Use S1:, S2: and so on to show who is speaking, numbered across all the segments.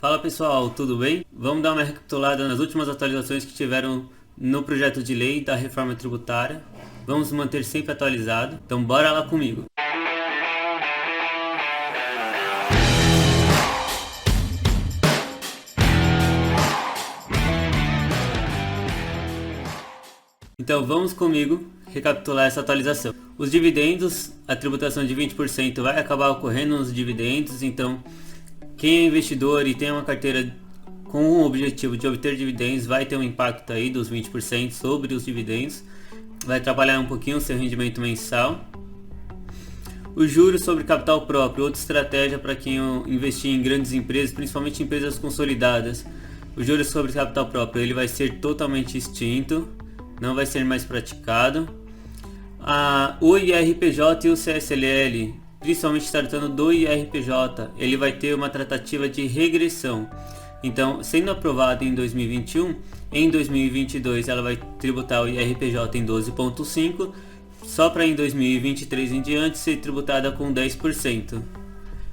S1: Fala pessoal, tudo bem? Vamos dar uma recapitulada nas últimas atualizações que tiveram no projeto de lei da reforma tributária. Vamos manter sempre atualizado, então bora lá comigo. Então vamos comigo recapitular essa atualização. Os dividendos, a tributação de 20% vai acabar ocorrendo nos dividendos, então quem é investidor e tem uma carteira com o objetivo de obter dividendos vai ter um impacto aí dos 20% sobre os dividendos, vai atrapalhar um pouquinho o seu rendimento mensal. Os juros sobre capital próprio, outra estratégia para quem investir em grandes empresas, principalmente empresas consolidadas. O juros sobre capital próprio ele vai ser totalmente extinto, não vai ser mais praticado. O IRPJ e o CSLL, principalmente tratando do IRPJ, ele vai ter uma tratativa de regressão. Então, sendo aprovado em 2021, em 2022 ela vai tributar o IRPJ em 12,5%, só para em 2023 em diante ser tributada com 10%.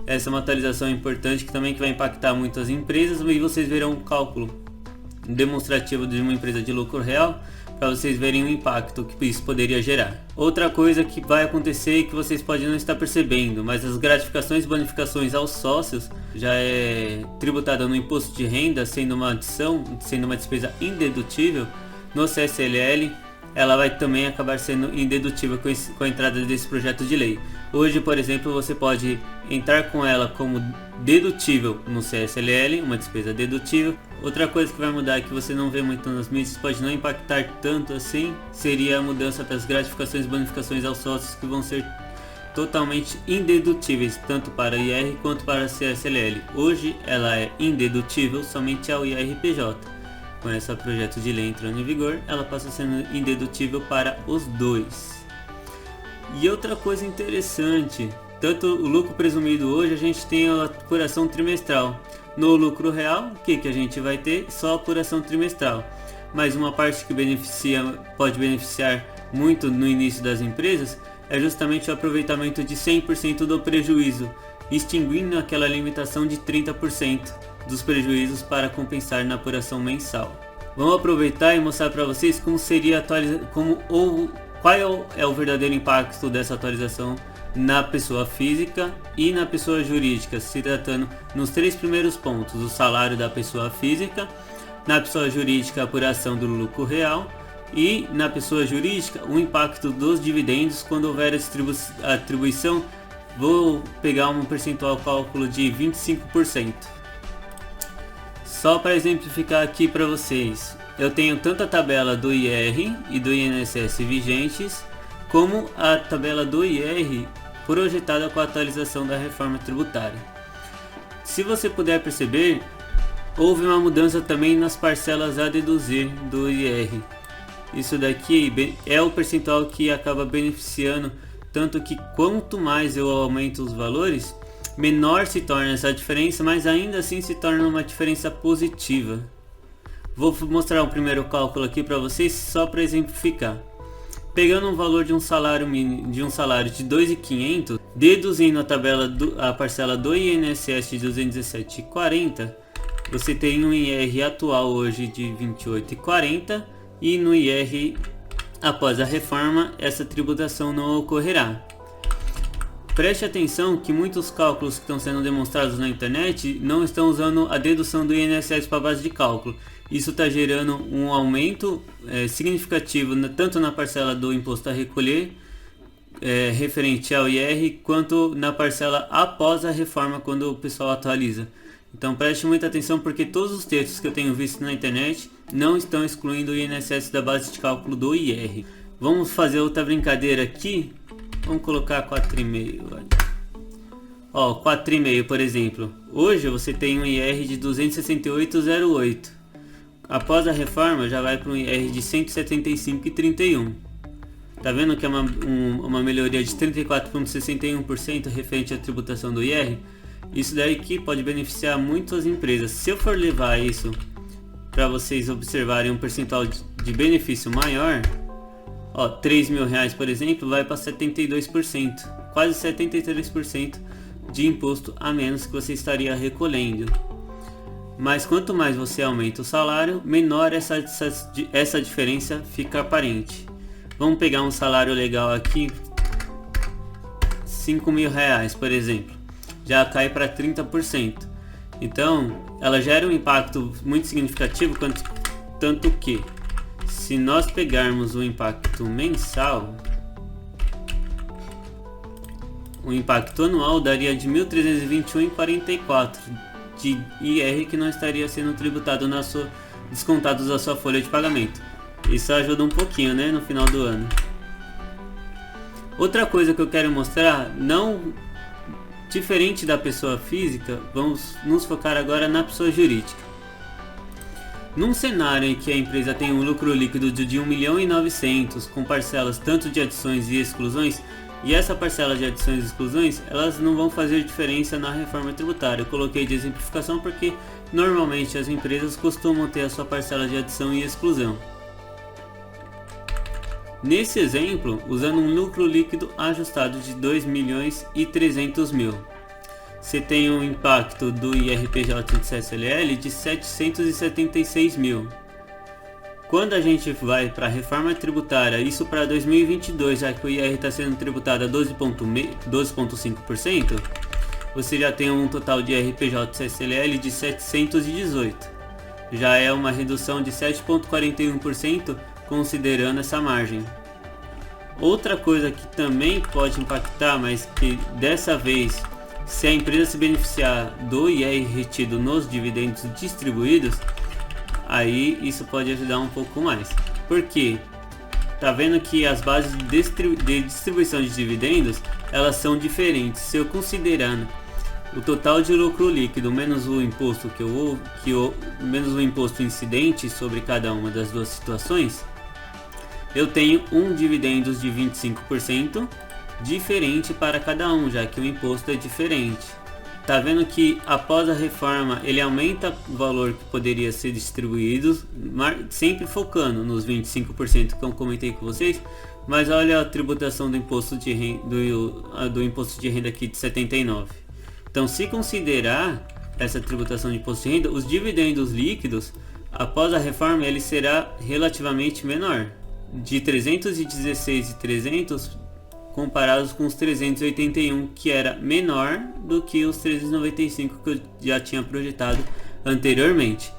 S1: Essa é uma atualização importante que também vai impactar muitas empresas, e vocês verão um cálculo demonstrativo de uma empresa de lucro real para vocês verem o impacto que isso poderia gerar. Outra coisa que vai acontecer e que vocês podem não estar percebendo, mas as gratificações e bonificações aos sócios já é tributada no imposto de renda, sendo uma adição, sendo uma despesa indedutível. No CSLL ela vai também acabar sendo indedutível com a entrada desse projeto de lei. Hoje, por exemplo, você pode entrar com ela como dedutível no CSLL, uma despesa dedutível. Outra coisa que vai mudar, que você não vê muito nas mídias, pode não impactar tanto assim, seria a mudança das gratificações e bonificações aos sócios, que vão ser totalmente indedutíveis, tanto para IR quanto para CSLL. Hoje ela é indedutível somente ao IRPJ. Com esse projeto de lei entrando em vigor, ela passa sendo indedutível para os dois. E outra coisa interessante, tanto o lucro presumido hoje, a gente tem a apuração trimestral. No lucro real, o que a gente vai ter? Só a apuração trimestral. Mas uma parte que pode beneficiar muito no início das empresas é justamente o aproveitamento de 100% do prejuízo, extinguindo aquela limitação de 30% dos prejuízos para compensar na apuração mensal. Vamos aproveitar e mostrar para vocês como seria qual é o verdadeiro impacto dessa atualização na pessoa física e na pessoa jurídica, se tratando nos três primeiros pontos: o salário da pessoa física, na pessoa jurídica a apuração do lucro real, e na pessoa jurídica o impacto dos dividendos quando houver a atribuição. Vou pegar um percentual cálculo de 25%. Só para exemplificar aqui para vocês, eu tenho tanto a tabela do IR e do INSS vigentes, como a tabela do IR projetada com a atualização da reforma tributária. Se você puder perceber, houve uma mudança também nas parcelas a deduzir do IR. Isso daqui é o percentual que acaba beneficiando, tanto que quanto mais eu aumento os valores, menor se torna essa diferença, mas ainda assim se torna uma diferença positiva. Vou mostrar o primeiro cálculo aqui para vocês, só para exemplificar. Pegando um valor de um salário de 2.500, deduzindo a parcela do INSS de 217,40, você tem um IR atual hoje de 28,40, e no IR após a reforma essa tributação não ocorrerá. Preste atenção que muitos cálculos que estão sendo demonstrados na internet não estão usando a dedução do INSS para base de cálculo. Isso está gerando um aumento significativo tanto na parcela do imposto a recolher referente ao IR, quanto na parcela após a reforma, quando o pessoal atualiza. Então preste muita atenção, porque todos os textos que eu tenho visto na internet não estão excluindo o INSS da base de cálculo do IR. Vamos fazer outra brincadeira aqui. Vamos colocar 4,5. Ó, 4,5 por exemplo. Hoje você tem um IR de 268,08. Após a reforma já vai para um IR de 175,31. Tá vendo que é uma melhoria de 34,61% referente à tributação do IR? Isso daí que pode beneficiar muitas empresas. Se eu for levar isso para vocês observarem um percentual de benefício maior, ó, 3 mil reais, por exemplo, vai para 72%, quase 73% de imposto a menos que você estaria recolhendo. mas quanto mais você aumenta o salário, menor essa diferença fica aparente. Vamos pegar um salário legal aqui, 5 mil reais, por exemplo, já cai para 30%. Então, ela gera um impacto muito significativo, tanto que, se nós pegarmos o impacto mensal, o impacto anual daria de 1.321,44 de IR que não estaria sendo tributado descontado da sua folha de pagamento. Isso ajuda um pouquinho, né, no final do ano. Outra coisa que eu quero mostrar, não diferente da pessoa física, vamos nos focar agora na pessoa jurídica. Num cenário em que a empresa tem um lucro líquido de 1.900.000 com parcelas tanto de adições e exclusões, e essa parcela de adições e exclusões, elas não vão fazer diferença na reforma tributária. Eu coloquei de exemplificação porque normalmente as empresas costumam ter a sua parcela de adição e exclusão. Nesse exemplo, usando um lucro líquido ajustado de 2.300.000, você tem um impacto do IRPJ de CSLL de 776.000. Quando a gente vai para a reforma tributária, isso para 2022, já que o IR está sendo tributado a 12,5%, você já tem um total de IRPJ CSLL de 718. Já é uma redução de 7,41% considerando essa margem. Outra coisa que também pode impactar, mas que dessa vez, se a empresa se beneficiar do IR retido nos dividendos distribuídos, aí isso pode ajudar um pouco mais. Porque tá vendo que as bases de distribuição de dividendos, elas são diferentes. Se eu considerando o total de lucro líquido menos o imposto menos o imposto incidente sobre cada uma das duas situações, eu tenho um dividendos de 25% diferente para cada um, já que o imposto é diferente. Tá vendo que após a reforma ele aumenta o valor que poderia ser distribuído, sempre focando nos 25% que eu comentei com vocês, mas olha a tributação do imposto de renda, do imposto de renda aqui de 79. Então, se considerar essa tributação de imposto de renda, os dividendos líquidos após a reforma ele será relativamente menor, de 316.300 comparados com os 381, que era menor do que os 395 que eu já tinha projetado anteriormente.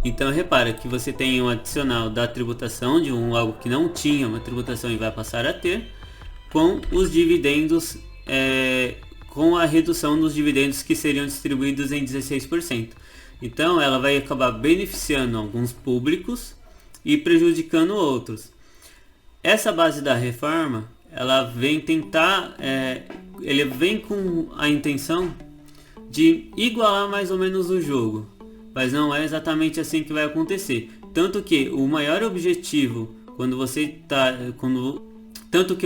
S1: Então repara que você tem um adicional da tributação de algo que não tinha uma tributação e vai passar a ter, com os dividendos, com a redução dos dividendos que seriam distribuídos em 16%. Então ela vai acabar beneficiando alguns públicos e prejudicando outros. Essa base da reforma, ela vem ele vem com a intenção de igualar mais ou menos o jogo, mas não é exatamente assim que vai acontecer. Tanto que o maior objetivo o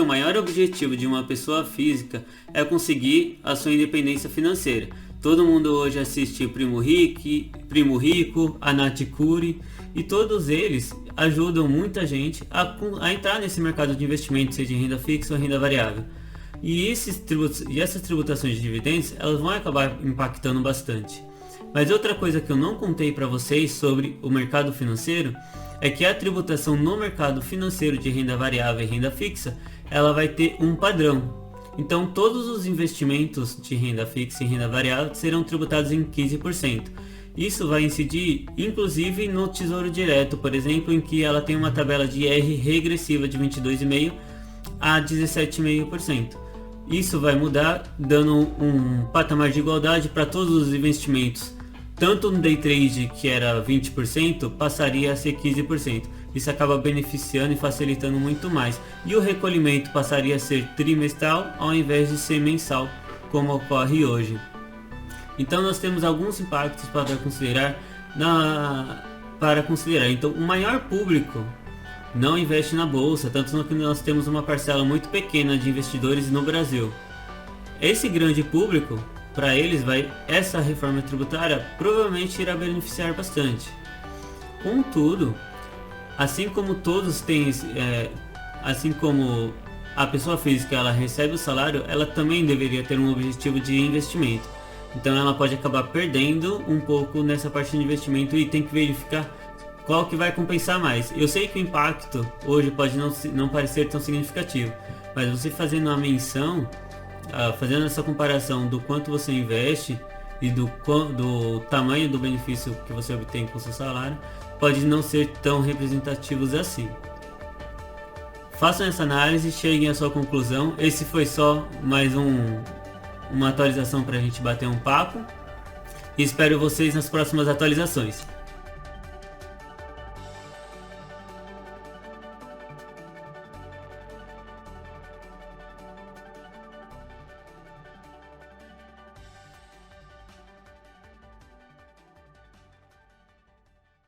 S1: maior objetivo de uma pessoa física é conseguir a sua independência financeira. Todo mundo hoje assiste Primo Rico, a Nath Cury, e todos eles ajudam muita gente a entrar nesse mercado de investimento, seja em renda fixa ou renda variável. E essas tributações de dividendos, elas vão acabar impactando bastante. Mas outra coisa que eu não contei para vocês sobre o mercado financeiro é que a tributação no mercado financeiro de renda variável e renda fixa, ela vai ter um padrão. Então todos os investimentos de renda fixa e renda variável serão tributados em 15%. Isso vai incidir inclusive no Tesouro Direto, por exemplo, em que ela tem uma tabela de IR regressiva de 22,5% a 17,5%. Isso vai mudar, dando um patamar de igualdade para todos os investimentos. Tanto no Day Trade, que era 20%, passaria a ser 15%. Isso acaba beneficiando e facilitando muito mais. E o recolhimento passaria a ser trimestral ao invés de ser mensal, como ocorre hoje. Então nós temos alguns impactos para considerar. Então o maior público não investe na bolsa, tanto que nós temos uma parcela muito pequena de investidores no Brasil. Esse grande público, para eles essa reforma tributária provavelmente irá beneficiar bastante. Contudo, assim como a pessoa física ela recebe o salário, ela também deveria ter um objetivo de investimento. Então ela pode acabar perdendo um pouco nessa parte de investimento e tem que verificar qual que vai compensar mais. Eu sei que o impacto hoje pode não parecer tão significativo, mas você fazendo uma menção, fazendo essa comparação do quanto você investe e do tamanho do benefício que você obtém com o seu salário, pode não ser tão representativos assim. Façam essa análise, cheguem à sua conclusão. Esse foi só mais uma atualização para a gente bater um papo. E espero vocês nas próximas atualizações.